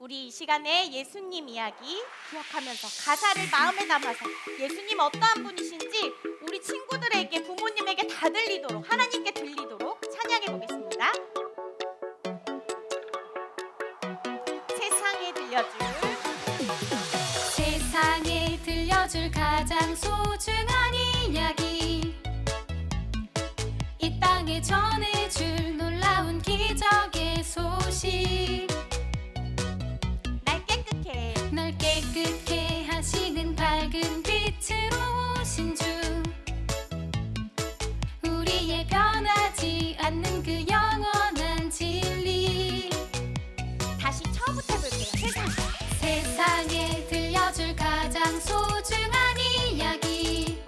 우리 이 시간에 예수님 이야기 기억하면서 가사를 마음에 담아서 예수님 어떠한 분이신지 우리 친구들에게 부모님에게 다 들리도록 하나님께 들리도록 찬양해 보겠습니다. 세상에 들려줄 가장 소중한 이야기 이 땅에 전해줄 놀라운 기적의 소식 널 깨끗게 하시는 밝은 빛으로 오신 주 우리의 변하지 않는 그 영원한 진리 다시 처음부터 해볼게요. 세상에 들려줄 가장 소중한 이야기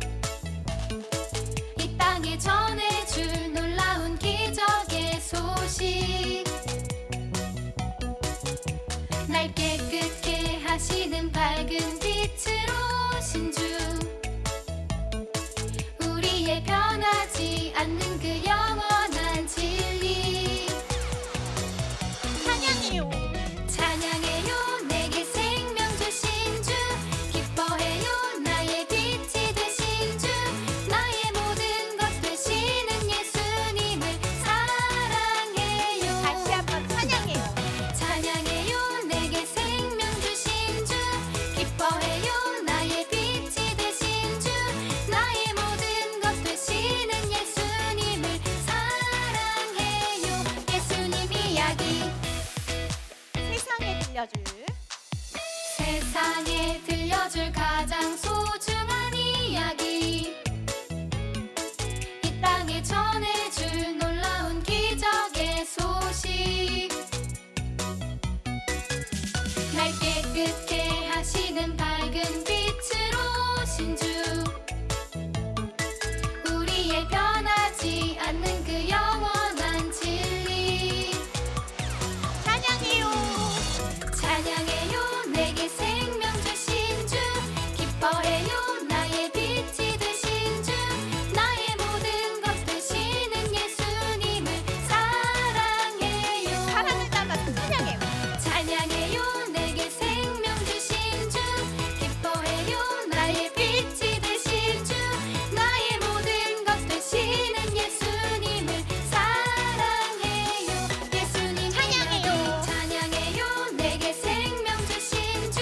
이 땅에 전해줄 놀라운 기적의 소식 날 깨끗게 하시는 밝은 빛으로 오신 주 우리의 변하지 않는 그 영원한 진리 찬양해요. 찬양해요. 내게 생명 주신 주 기뻐해요. 나의 빛이 되신 주 나의 모든 것 되시는 예수님을 사랑해요. 다시 한번 찬양해요. 찬양해요. 내게 생명 주신 주 기뻐해요. 나의 빛이 되신 주 나의 모든 것 되시는 예수님을 사랑해요. 예수님 이야기 세상에 들려줄 가장 소중한 이야기 이 땅에 전해줄 놀라운 기적의 소식 날 깨끗게 하시는 밝은 빛으로 오신 주 우리의 변하지 않는 그 영원한 진리 찬양해요. 찬양해요. 내게 생명 주신 주 기뻐해요. 나의 빛이 되신 주 나의 모든 것 되시는 예수님을 사랑해요. 사랑을 담아서 찬양해요. 찬양해요. 내게 생명 주신 주 기뻐해요. 나의 빛이 되신 주 나의 모든 것 되시는 예수님을 사랑해요. 예수님 찬양해요. 찬양해요. 내게 생명 주신 주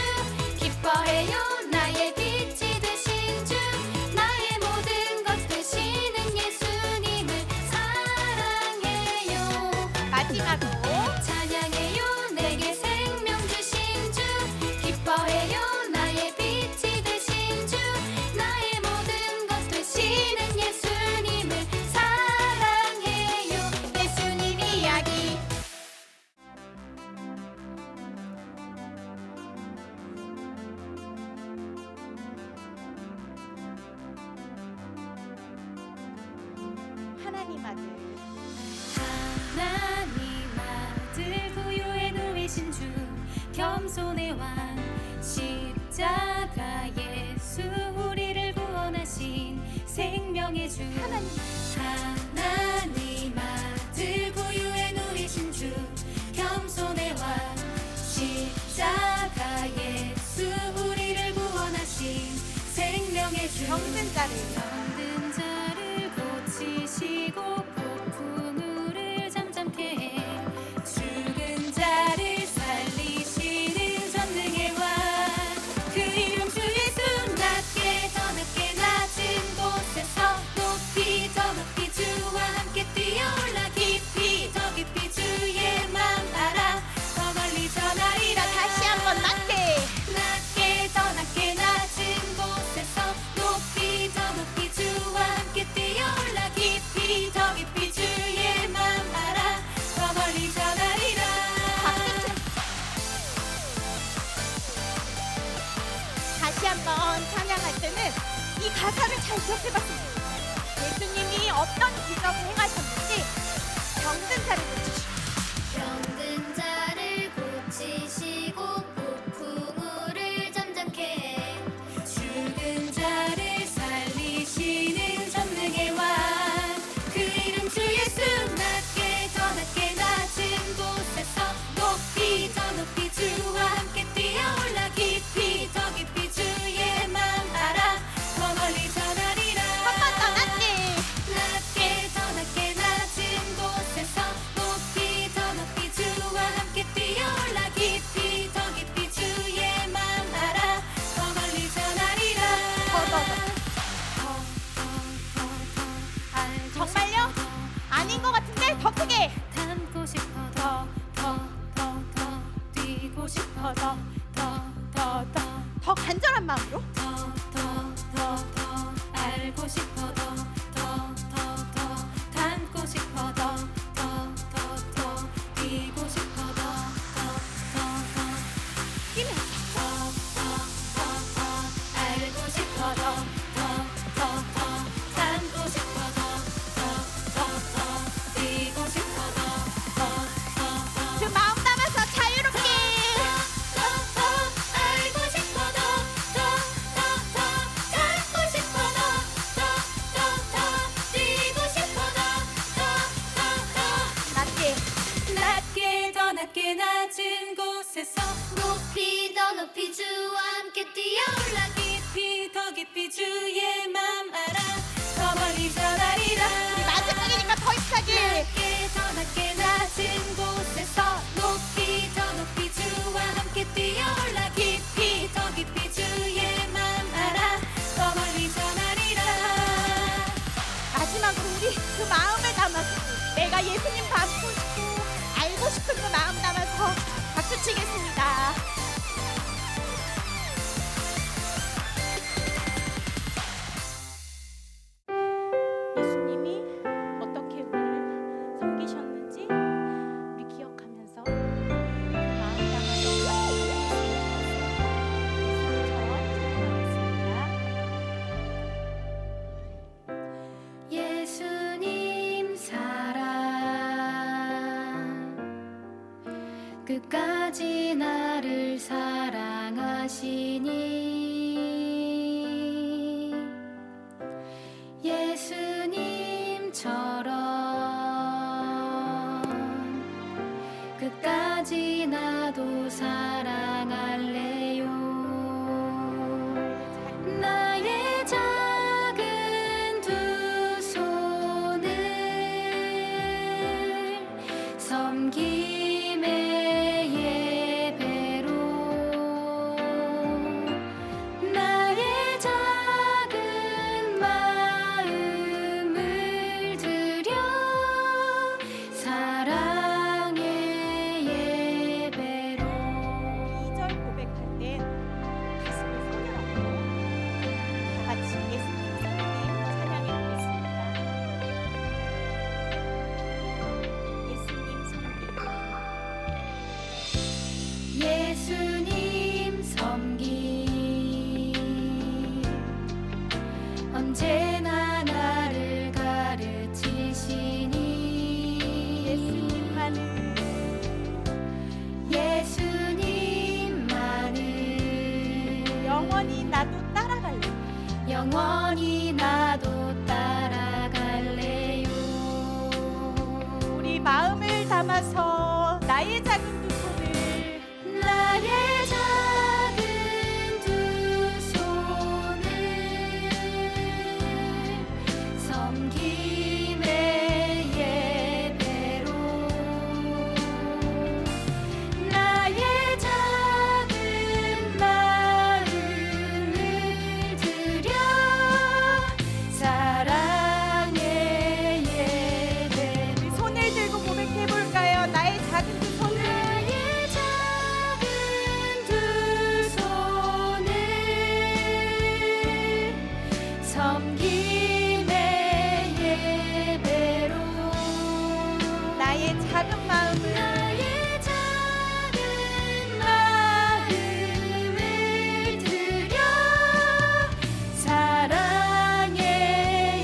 기뻐해요. 나의 빛이 되신 주 나의 모든 것 되시는 예수님을 사랑해요. 마지막으로 찬양해요. 내게 생명 주신 주 기뻐해요. 나의 빛이 되신 주 나의 모든 것 되시는 예수님을 사랑해요. 예수님 이야기 하나님 아들 구유에 누이신 주 겸손의 왕 십자가 예수 우리를 구원하신 생명의 주 하나님 아들 구유에 누이신 주 겸손의 왕 십자가 예수 우리를 구원하신 생명의 주 병든 자를 고치시고 폭풍우를 잠잠케 해 죽은 자를 살리시는 전능의 왕 그 이름 주 예수 낮게 더 낮게 낮은 곳에서 높이 더 높이 주와 함께 뛰어올라 깊이 더 깊이 주의 맘 알아 더 멀리 전하리라 다시 한번 낮게 더 낮게 낮은 곳에서 높이 더 높이 주와 함께 뛰어올라 깊이 더 깊이 주의 맘 알아 더 멀리 전하리라 다시 한번 찬양할 때는 이 가사를 잘 기억해봤습니다. 예수님이 어떤 기적을 행하셨는지 병든 자를 고치시고 폭풍우를 잠잠케 해 죽은 자를 살리시는 전능의 왕 그 이름 주 예수 낮게 더 낮게 낮은 곳에서 높이 더 높이 주와 싶어 더 간절한 마음으로. 더 알고 싶어 더 닮고 싶어 더 뛰고 싶어 더 뛰면 알고 싶어 더 닮고 싶어 더 뛰고 싶어 그 마음 담아서 자유롭게. 알고 싶어 더 닮고 싶어 더 뛰고 싶어 낮게 낮게 낮은 곳에서 높이 더 높이 주와 함께 뛰어올라 깊이 주의 맘 알아 더 멀리 전하리라 우리 마지막이니까 더 익숙하게. 낮게 낮은 곳에서 높이 더 높이 주와 함께 뛰어올라 깊이 주의 맘 알아 더 멀리 전하리라 마지막으로 우리 그 마음을 담아서 내가 예수님 닮고 싶고 알고 싶은 그 마음 담아서 박수 치겠습니다. 예수님이 어떻게 우리를 섬기셨는지 우리 기억하면서 마음 담아서 예수님처럼 찬양하겠습니다. 예수님 사랑 끝까지 나를 사랑하시니 예수님처럼 끝까지 나도 사랑할래요 나의 작은 두 손을 섬김의 예배로 나의 작은 마음을 드려 사랑의 예배로 2절 고백할 땐 가슴에 손을 얹고 다 같이 예수님 성님 찬양해 보겠습니다. 예수님 성님. 예수님 섬기 언제나 나를 가르치시니 예수님만을 영원히 나도 따라갈래. 영원히 나도 따라갈래요 우리 마음을 담아서 나의 작은 두 손을 나의 작은 두 손을 섬김의 예배로 나의 작은 마음을 드려 사랑의 예배로 우리 손을 들고 고백해 볼까요? 나의 작은 두 손을. 나의 작은 두 손을 섬김의 예배로 나의 작은 마음을 나의 작은 마음을 드려 사랑의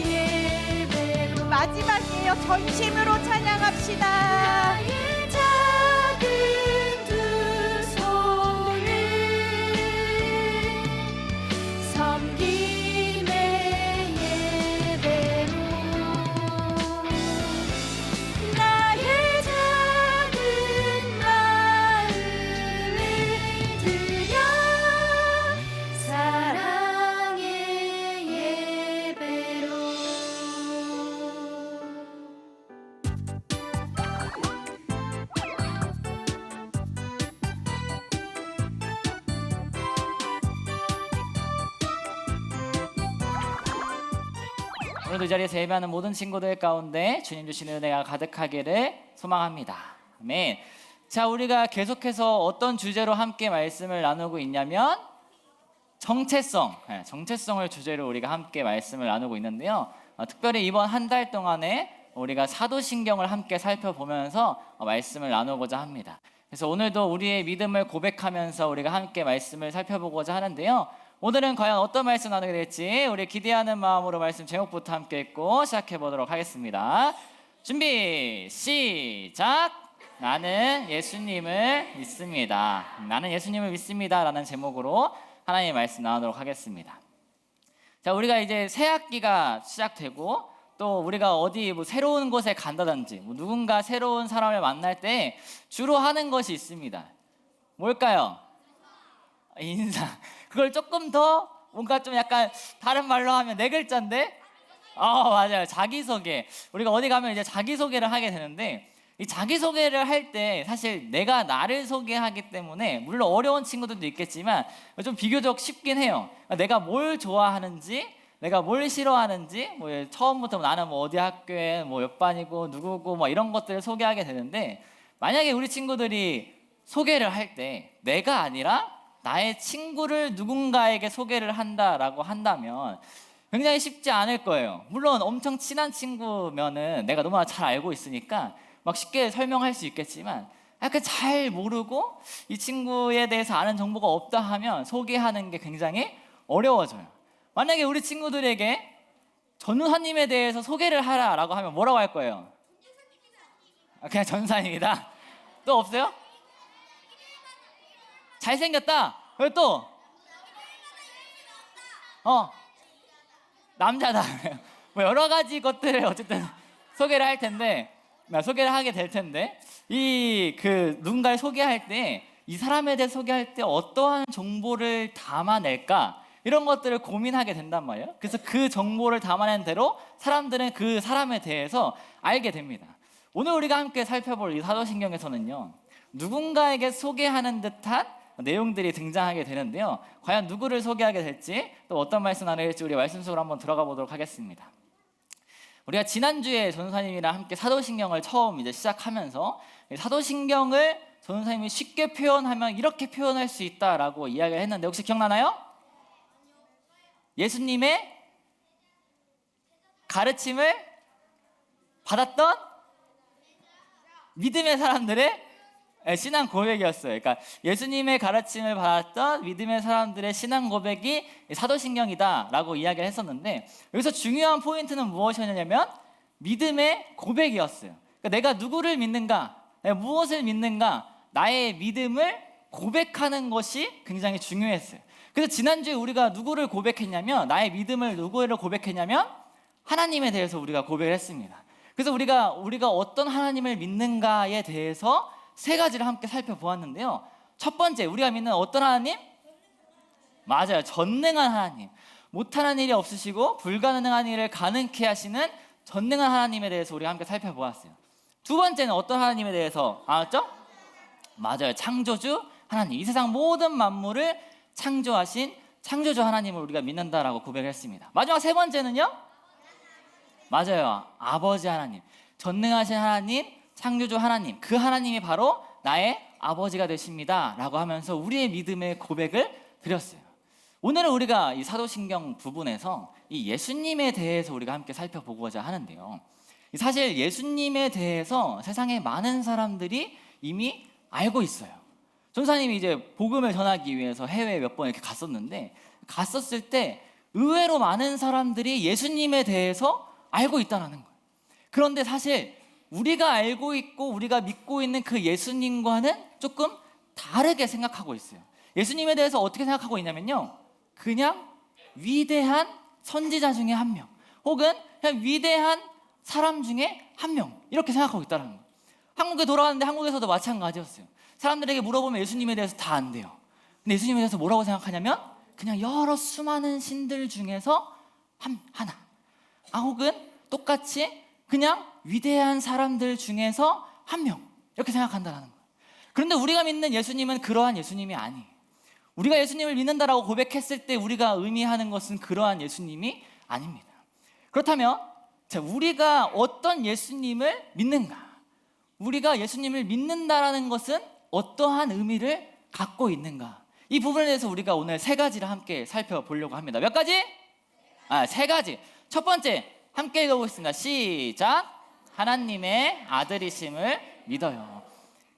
예배로 마지막이에요. 전심으로 찬양합시다. 나의 작은 두 손을 섬김의 예배로 나의 작은 마음을 드려 사랑의 예배로 오늘도 이 자리에서 예배하는 모든 친구들 가운데 주님 주시는 은혜가 가득하기를 소망합니다. 아멘. 자, 우리가 계속해서 어떤 주제로 함께 말씀을 나누고 있냐면 정체성을 주제로 우리가 함께 말씀을 나누고 있는데요. 특별히 이번 한 달 동안에 우리가 사도신경을 함께 살펴보면서 말씀을 나누고자 합니다. 그래서 오늘도 우리의 믿음을 고백하면서 우리가 함께 말씀을 살펴보고자 하는데요. 오늘은 과연 어떤 말씀 나누게 될지 우리 기대하는 마음으로 말씀 제목부터 함께 읽고 시작해 보도록 하겠습니다. 준비 시작. 나는 예수님을 믿습니다. 나는 예수님을 믿습니다 라는 제목으로 하나님의 말씀 나누도록 하겠습니다. 자, 우리가 이제 새 학기가 시작되고 또 우리가 어디 새로운 곳에 간다든지 누군가 새로운 사람을 만날 때 주로 하는 것이 있습니다. 뭘까요? 인사. 그걸 조금 더 뭔가 좀 약간 다른 말로 하면 네 글자인데 맞아요. 자기소개. 우리가 어디 가면 이제 자기소개를 하게 되는데 이 자기소개를 할 때 사실 내가 나를 소개하기 때문에 물론 어려운 친구들도 있겠지만 좀 비교적 쉽긴 해요. 내가 뭘 좋아하는지, 내가 뭘 싫어하는지, 처음부터 나는 어디 학교에 몇 반이고 누구고 이런 것들을 소개하게 되는데, 만약에 우리 친구들이 소개를 할 때 내가 아니라 나의 친구를 누군가에게 소개를 한다라고 한다면 굉장히 쉽지 않을 거예요. 물론 엄청 친한 친구면은 내가 너무나 잘 알고 있으니까 막 쉽게 설명할 수 있겠지만 약간 잘 모르고 이 친구에 대해서 아는 정보가 없다 하면 소개하는 게 굉장히 어려워져요. 만약에 우리 친구들에게 전우사님에 대해서 소개를 하라라고 하면 뭐라고 할 거예요? 그냥 전사님이다. 또 없어요? 잘생겼다. 그리고 또 남자다. 여러 가지 것들을 어쨌든 소개를 할 텐데, 소개를 하게 될 텐데, 누군가를 소개할 때 이 사람에 대해 소개할 때 어떠한 정보를 담아낼까, 이런 것들을 고민하게 된단 말이에요. 그래서 그 정보를 담아낸 대로 사람들은 그 사람에 대해서 알게 됩니다. 오늘 우리가 함께 살펴볼 이 사도신경에서는요, 누군가에게 소개하는 듯한 내용들이 등장하게 되는데요. 과연 누구를 소개하게 될지, 또 어떤 말씀 나눌지 우리 말씀 속으로 한번 들어가 보도록 하겠습니다. 우리가 지난주에 전도사님이랑 함께 사도신경을 처음 이제 시작하면서 사도신경을 전도사님이 쉽게 표현하면 이렇게 표현할 수 있다라고 이야기를 했는데 혹시 기억나나요? 예수님의 가르침을 받았던 믿음의 사람들의 신앙 고백이었어요. 그러니까 예수님의 가르침을 받았던 믿음의 사람들의 신앙 고백이 사도신경이다라고 이야기를 했었는데, 여기서 중요한 포인트는 무엇이었냐면 믿음의 고백이었어요. 그러니까 내가 누구를 믿는가, 내가 무엇을 믿는가, 나의 믿음을 고백하는 것이 굉장히 중요했어요. 그래서 지난주에 우리가 누구를 고백했냐면, 나의 믿음을 누구를 고백했냐면 하나님에 대해서 우리가 고백을 했습니다. 그래서 우리가 어떤 하나님을 믿는가에 대해서 세 가지를 함께 살펴보았는데요. 첫 번째, 우리가 믿는 어떤 하나님? 맞아요. 전능한 하나님. 못하는 일이 없으시고 불가능한 일을 가능케 하시는 전능한 하나님에 대해서 우리가 함께 살펴보았어요. 두 번째는 어떤 하나님에 대해서 알았죠? 맞아요. 창조주 하나님. 이 세상 모든 만물을 창조하신 창조주 하나님을 우리가 믿는다라고 고백을 했습니다. 마지막 세 번째는요? 맞아요. 아버지 하나님. 전능하신 하나님, 창조주 하나님, 그 하나님이 바로 나의 아버지가 되십니다 라고 하면서 우리의 믿음의 고백을 드렸어요. 오늘은 우리가 이 사도신경 부분에서 이 예수님에 대해서 우리가 함께 살펴보고자 하는데요. 사실 예수님에 대해서 세상에 많은 사람들이 이미 알고 있어요. 전사님이 이제 복음을 전하기 위해서 해외에 몇 번 이렇게 갔었을 때 의외로 많은 사람들이 예수님에 대해서 알고 있다는 거예요. 그런데 사실 우리가 알고 있고 우리가 믿고 있는 그 예수님과는 조금 다르게 생각하고 있어요. 예수님에 대해서 어떻게 생각하고 있냐면요, 그냥 위대한 선지자 중에 한 명, 혹은 그냥 위대한 사람 중에 한 명, 이렇게 생각하고 있다는 거예요. 한국에 돌아왔는데 한국에서도 마찬가지였어요. 사람들에게 물어보면 예수님에 대해서 다 안 돼요. 근데 예수님에 대해서 뭐라고 생각하냐면 그냥 여러 수많은 신들 중에서 하나, 혹은 똑같이 그냥 위대한 사람들 중에서 한 명, 이렇게 생각한다는 거예요. 그런데 우리가 믿는 예수님은 그러한 예수님이 아니에요. 우리가 예수님을 믿는다라고 고백했을 때 우리가 의미하는 것은 그러한 예수님이 아닙니다. 그렇다면 우리가 어떤 예수님을 믿는가, 우리가 예수님을 믿는다라는 것은 어떠한 의미를 갖고 있는가? 이 부분에 대해서 우리가 오늘 세 가지를 함께 살펴보려고 합니다. 몇 가지? 세 가지. 첫 번째, 함께 읽어보겠습니다. 시작. 하나님의 아들이심을 믿어요.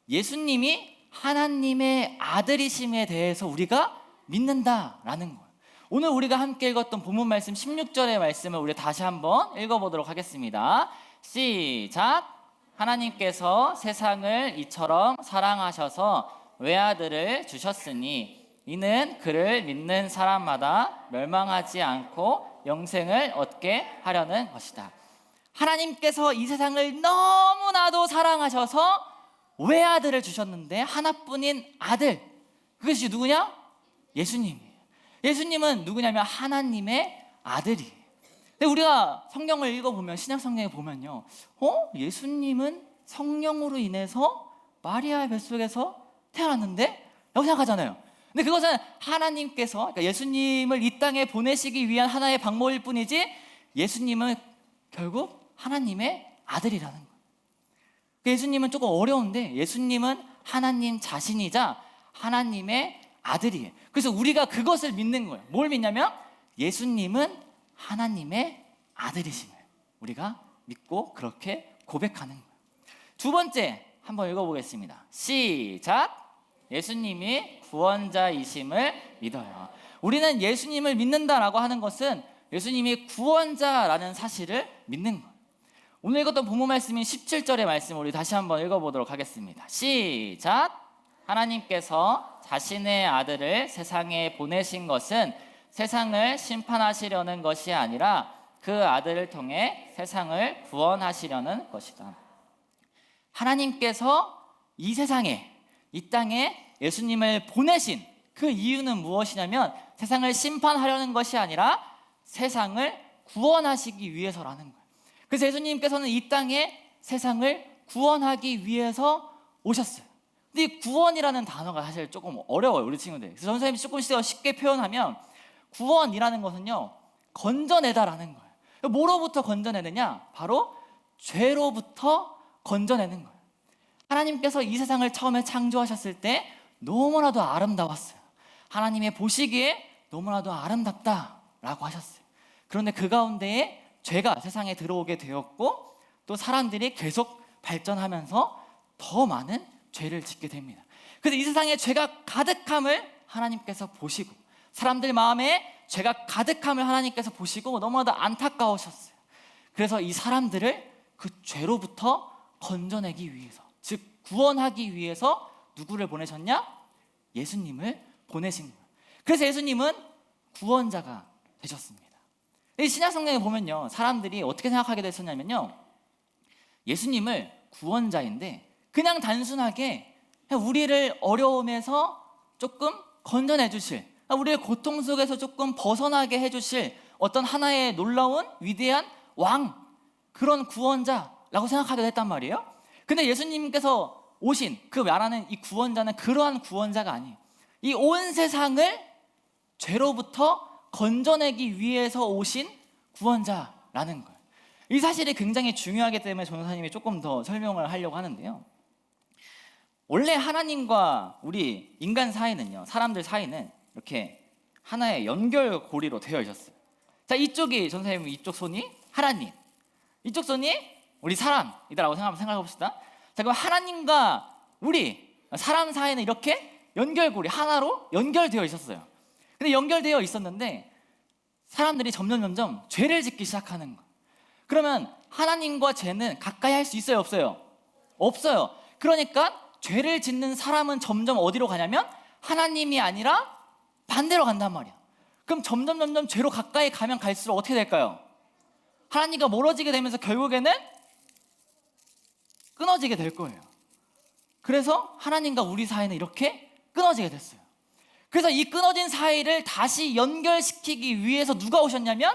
예수님이 하나님의 아들이심에 대해서 우리가 믿는다라는 거예요. 오늘 우리가 함께 읽었던 본문 말씀 16절의 말씀을 우리 다시 한번 읽어보도록 하겠습니다. 시작. 하나님께서 세상을 이처럼 사랑하셔서 외아들을 주셨으니 이는 그를 믿는 사람마다 멸망하지 않고 영생을 얻게 하려는 것이다. 하나님께서 이 세상을 너무나도 사랑하셔서 외아들을 주셨는데 하나뿐인 아들, 그것이 누구냐? 예수님이에요. 예수님은 누구냐면 하나님의 아들이에요. 근데 우리가 성경을 읽어보면, 신약 성경에 보면요, 예수님은 성령으로 인해서 마리아의 뱃속에서 태어났는데? 라고 생각하잖아요. 근데 그것은 하나님께서, 그러니까 예수님을 이 땅에 보내시기 위한 하나의 방법일 뿐이지 예수님은 결국 하나님의 아들이라는 거예요. 예수님은 조금 어려운데 예수님은 하나님 자신이자 하나님의 아들이에요. 그래서 우리가 그것을 믿는 거예요. 뭘 믿냐면 예수님은 하나님의 아들이심을 우리가 믿고 그렇게 고백하는 거예요. 두 번째 한번 읽어보겠습니다. 시작. 예수님이 구원자이심을 믿어요. 우리는 예수님을 믿는다라고 하는 것은 예수님이 구원자라는 사실을 믿는 거예요. 오늘 읽었던 본문 말씀인 17절의 말씀을 우리 다시 한번 읽어보도록 하겠습니다. 시작. 하나님께서 자신의 아들을 세상에 보내신 것은 세상을 심판하시려는 것이 아니라 그 아들을 통해 세상을 구원하시려는 것이다. 하나님께서 이 세상에, 이 땅에 예수님을 보내신 그 이유는 무엇이냐면 세상을 심판하려는 것이 아니라 세상을 구원하시기 위해서라는 거예요. 그래서 예수님께서는 이 땅에 세상을 구원하기 위해서 오셨어요. 근데 이 구원이라는 단어가 사실 조금 어려워요, 우리 친구들. 그래서 선생님이 조금 더 쉽게 표현하면 구원이라는 것은요, 건져내다라는 거예요. 뭐로부터 건져내느냐? 바로 죄로부터 건져내는 거예요. 하나님께서 이 세상을 처음에 창조하셨을 때 너무나도 아름다웠어요. 하나님의 보시기에 너무나도 아름답다라고 하셨어요. 그런데 그 가운데에 죄가 세상에 들어오게 되었고 또 사람들이 계속 발전하면서 더 많은 죄를 짓게 됩니다. 그래서 이 세상에 죄가 가득함을 하나님께서 보시고 사람들 마음에 죄가 가득함을 하나님께서 보시고 너무나도 안타까우셨어요. 그래서 이 사람들을 그 죄로부터 건져내기 위해서, 즉 구원하기 위해서 누구를 보내셨냐? 예수님을 보내신 거예요. 그래서 예수님은 구원자가 되셨습니다. 이 신약 성경에 보면요, 사람들이 어떻게 생각하게 됐었냐면요, 예수님을 구원자인데 그냥 단순하게 우리를 어려움에서 조금 건져내 주실, 우리의 고통 속에서 조금 벗어나게 해주실 어떤 하나의 놀라운 위대한 왕, 그런 구원자라고 생각하게 됐단 말이에요. 근데 예수님께서 오신 그 말하는 이 구원자는 그러한 구원자가 아니에요. 이 온 세상을 죄로부터 건져내기 위해서 오신 구원자라는 거예요. 이 사실이 굉장히 중요하기 때문에 전도사님이 조금 더 설명을 하려고 하는데요, 원래 하나님과 우리 인간 사이는요, 사람들 사이는 이렇게 하나의 연결고리로 되어 있었어요. 자, 이쪽이 전도사님, 이쪽 손이 하나님, 이쪽 손이 우리 사람이다라고 생각해 봅시다. 자, 그럼 하나님과 우리 사람 사이는 이렇게 연결고리 하나로 연결되어 있었어요. 근데 연결되어 있었는데 사람들이 점점 죄를 짓기 시작하는 거예요. 그러면 하나님과 죄는 가까이 할 수 있어요, 없어요? 없어요. 그러니까 죄를 짓는 사람은 점점 어디로 가냐면 하나님이 아니라 반대로 간단 말이야. 그럼 점점 죄로 가까이 가면 갈수록 어떻게 될까요? 하나님과 멀어지게 되면서 결국에는 끊어지게 될 거예요. 그래서 하나님과 우리 사이는 이렇게 끊어지게 됐어요. 그래서 이 끊어진 사이를 다시 연결시키기 위해서 누가 오셨냐면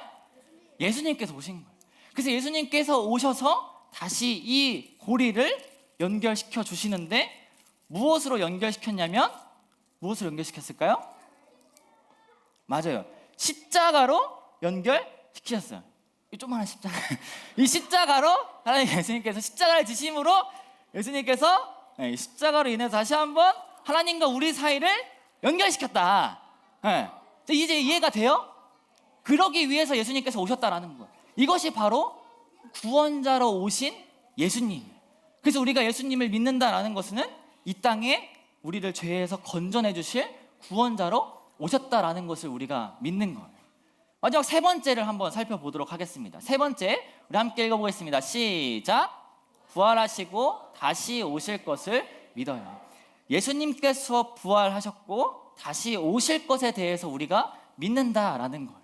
예수님께서 오신 거예요. 그래서 예수님께서 오셔서 다시 이 고리를 연결시켜 주시는데 무엇으로 연결시켰냐면, 무엇으로 연결시켰을까요? 맞아요, 십자가로 연결시키셨어요. 이 조그마한 십자가 이 십자가로 하나님 예수님께서 십자가를 지심으로 예수님께서 십자가로 인해서 다시 한번 하나님과 우리 사이를 연결시켰다. 이제 이해가 돼요? 그러기 위해서 예수님께서 오셨다라는 거. 이것이 바로 구원자로 오신 예수님. 그래서 우리가 예수님을 믿는다라는 것은 이 땅에 우리를 죄에서 건져내 주실 구원자로 오셨다라는 것을 우리가 믿는 거예요. 마지막 세 번째를 한번 살펴보도록 하겠습니다. 세 번째, 우리 함께 읽어보겠습니다. 시작. 부활하시고 다시 오실 것을 믿어요. 예수님께서 부활하셨고 다시 오실 것에 대해서 우리가 믿는다라는 거예요.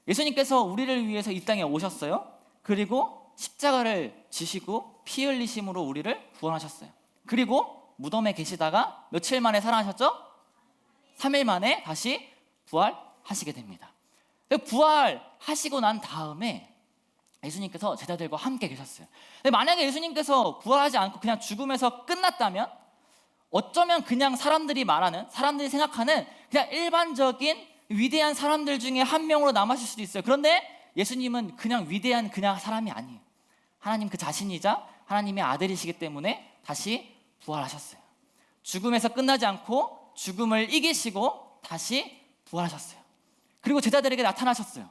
예수님께서 우리를 위해서 이 땅에 오셨어요. 그리고 십자가를 지시고 피 흘리심으로 우리를 구원하셨어요. 그리고 무덤에 계시다가 며칠 만에 살아나셨죠? 3일 만에 다시 부활하시게 됩니다. 부활하시고 난 다음에 예수님께서 제자들과 함께 계셨어요. 근데 만약에 예수님께서 부활하지 않고 그냥 죽음에서 끝났다면 어쩌면 그냥 사람들이 말하는, 사람들이 생각하는 그냥 일반적인 위대한 사람들 중에 한 명으로 남으실 수도 있어요. 그런데 예수님은 그냥 위대한 그냥 사람이 아니에요. 하나님 그 자신이자 하나님의 아들이시기 때문에 다시 부활하셨어요. 죽음에서 끝나지 않고 죽음을 이기시고 다시 부활하셨어요. 그리고 제자들에게 나타나셨어요.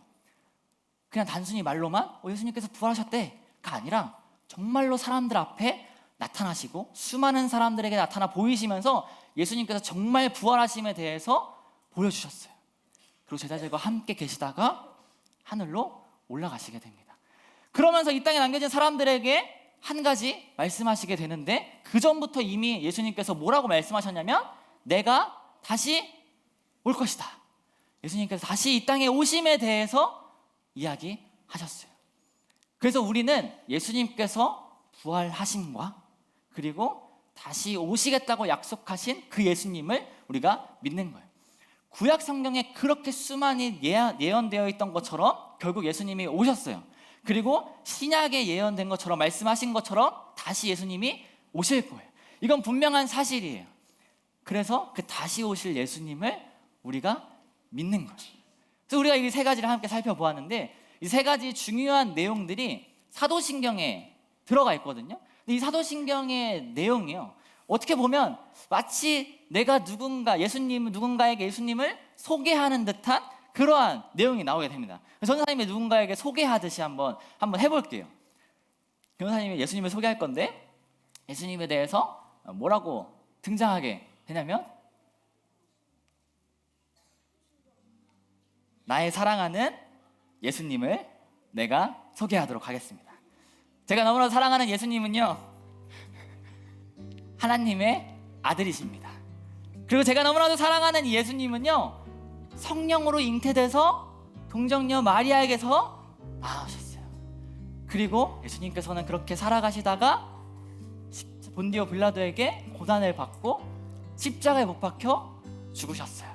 그냥 단순히 말로만 예수님께서 부활하셨대가 아니라 정말로 사람들 앞에 나타나시고 수많은 사람들에게 나타나 보이시면서 예수님께서 정말 부활하심에 대해서 보여주셨어요. 그리고 제자들과 함께 계시다가 하늘로 올라가시게 됩니다. 그러면서 이 땅에 남겨진 사람들에게 한 가지 말씀하시게 되는데, 그 전부터 이미 예수님께서 뭐라고 말씀하셨냐면 내가 다시 올 것이다. 예수님께서 다시 이 땅에 오심에 대해서 이야기하셨어요. 그래서 우리는 예수님께서 부활하심과 그리고 다시 오시겠다고 약속하신 그 예수님을 우리가 믿는 거예요. 구약 성경에 그렇게 수많이 예언되어 있던 것처럼 결국 예수님이 오셨어요. 그리고 신약에 예언된 것처럼 말씀하신 것처럼 다시 예수님이 오실 거예요. 이건 분명한 사실이에요. 그래서 그 다시 오실 예수님을 우리가 믿는 거예요. 그래서 우리가 이 세 가지를 함께 살펴보았는데, 이 세 가지 중요한 내용들이 사도신경에 들어가 있거든요. 근데 이 사도신경의 내용이요, 어떻게 보면 마치 내가 누군가에게 예수님을 소개하는 듯한 그러한 내용이 나오게 됩니다. 전도사님이 누군가에게 소개하듯이 한번 해볼게요. 변호사님이 예수님을 소개할 건데 예수님에 대해서 뭐라고 등장하게 되냐면 나의 사랑하는 예수님을 내가 소개하도록 하겠습니다. 제가 너무나 사랑하는 예수님은요, 하나님의 아들이십니다. 그리고 제가 너무나도 사랑하는 이 예수님은요, 성령으로 잉태돼서 동정녀 마리아에게서 나오셨어요. 그리고 예수님께서는 그렇게 살아가시다가 본디오 빌라도에게 고난을 받고 십자가에 못 박혀 죽으셨어요.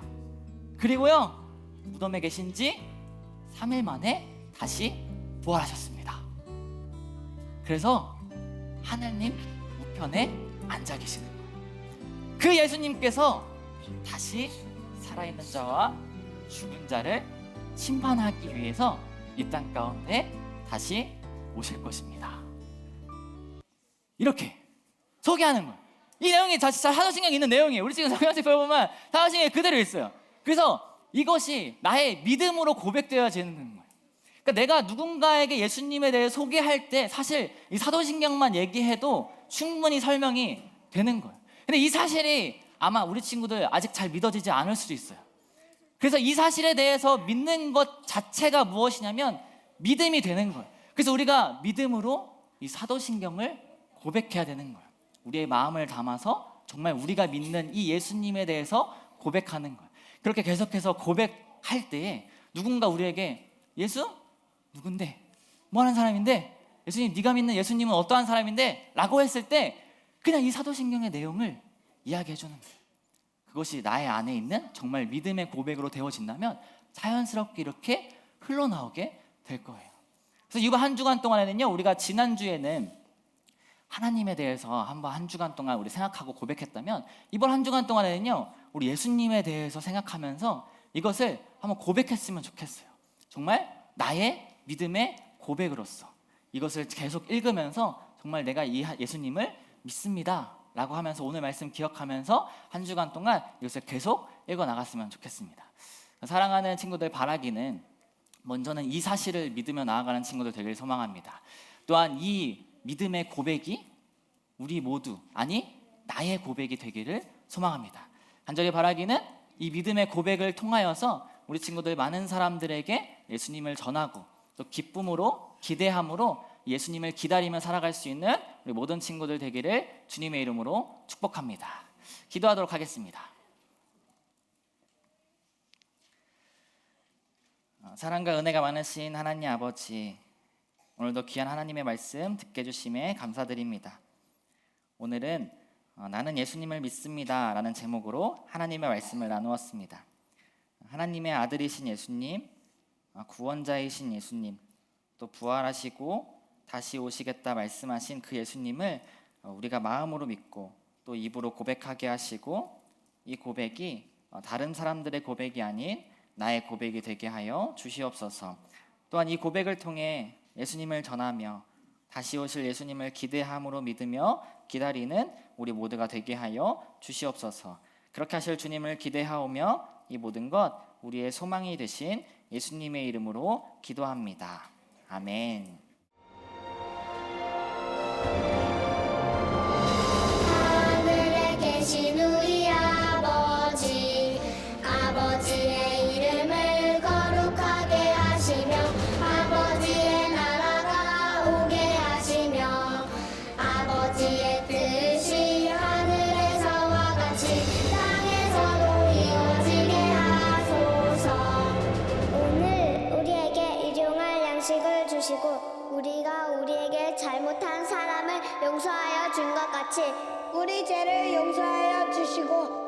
그리고요, 무덤에 계신 지 3일 만에 다시 부활하셨습니다. 그래서 하나님 우편에 앉아 계시는 거예요. 그 예수님께서 다시 살아있는 자와 죽은 자를 심판하기 위해서 이 땅 가운데 다시 오실 것입니다. 이렇게 소개하는 거예요. 이 내용이 사도신경에 있는 내용이에요. 우리 지금 성경책 보면 사도신경에 그대로 있어요. 그래서 이것이 나의 믿음으로 고백되어지는 거예요. 그러니까 내가 누군가에게 예수님에 대해 소개할 때 사실 이 사도신경만 얘기해도 충분히 설명이 되는 거예요. 근데 이 사실이 아마 우리 친구들 아직 잘 믿어지지 않을 수도 있어요. 그래서 이 사실에 대해서 믿는 것 자체가 무엇이냐면 믿음이 되는 거예요. 그래서 우리가 믿음으로 이 사도신경을 고백해야 되는 거예요. 우리의 마음을 담아서 정말 우리가 믿는 이 예수님에 대해서 고백하는 거예요. 그렇게 계속해서 고백할 때에 누군가 우리에게 예수? 누군데? 뭐 하는 사람인데? 예수님, 네가 믿는 예수님은 어떠한 사람인데? 라고 했을 때 그냥 이 사도신경의 내용을 이야기해 주는 거예요. 그것이 나의 안에 있는 정말 믿음의 고백으로 되어진다면 자연스럽게 이렇게 흘러나오게 될 거예요. 그래서 이번 한 주간 동안에는요, 우리가 지난주에는 하나님에 대해서 한 주간 동안 우리 생각하고 고백했다면 이번 한 주간 동안에는요, 우리 예수님에 대해서 생각하면서 이것을 한번 고백했으면 좋겠어요. 정말 나의 믿음의 고백으로서 이것을 계속 읽으면서 정말 내가 이 예수님을 믿습니다 라고 하면서 오늘 말씀 기억하면서 한 주간 동안 이것을 계속 읽어 나갔으면 좋겠습니다. 사랑하는 친구들, 바라기는 먼저는 이 사실을 믿으며 나아가는 친구들 되길 소망합니다. 또한 이 믿음의 고백이 우리 모두, 아니 나의 고백이 되기를 소망합니다. 간절히 바라기는 이 믿음의 고백을 통하여서 우리 친구들 많은 사람들에게 예수님을 전하고 또 기쁨으로, 기대함으로 예수님을 기다리며 살아갈 수 있는 우리 모든 친구들 되기를 주님의 이름으로 축복합니다. 기도하도록 하겠습니다. 사랑과 은혜가 많으신 하나님 아버지, 오늘도 귀한 하나님의 말씀 듣게 해주심에 감사드립니다. 오늘은 나는 예수님을 믿습니다 라는 제목으로 하나님의 말씀을 나누었습니다. 하나님의 아들이신 예수님, 구원자이신 예수님, 또 부활하시고 다시 오시겠다 말씀하신 그 예수님을 우리가 마음으로 믿고 또 입으로 고백하게 하시고 이 고백이 다른 사람들의 고백이 아닌 나의 고백이 되게 하여 주시옵소서. 또한 이 고백을 통해 예수님을 전하며 다시 오실 예수님을 기대함으로 믿으며 기다리는 우리 모두가 되게 하여 주시옵소서. 그렇게 하실 주님을 기대하오며 이 모든 것 우리의 소망이 되신 예수님의 이름으로 기도합니다. 아멘. 하늘에 계신 우리 아버지, 아버지의 이름을 거룩하게 하시며 아버지의 나라가 오게 하시며 아버지의 뜻이 하늘에서와 같이 땅에서도 이루어지게 하소서. 오늘 우리에게 일용할 양식을 주시고 우리가 우리에게 잘못한 사람을 용서하여 준 것 같이 우리 죄를 용서하여 주시고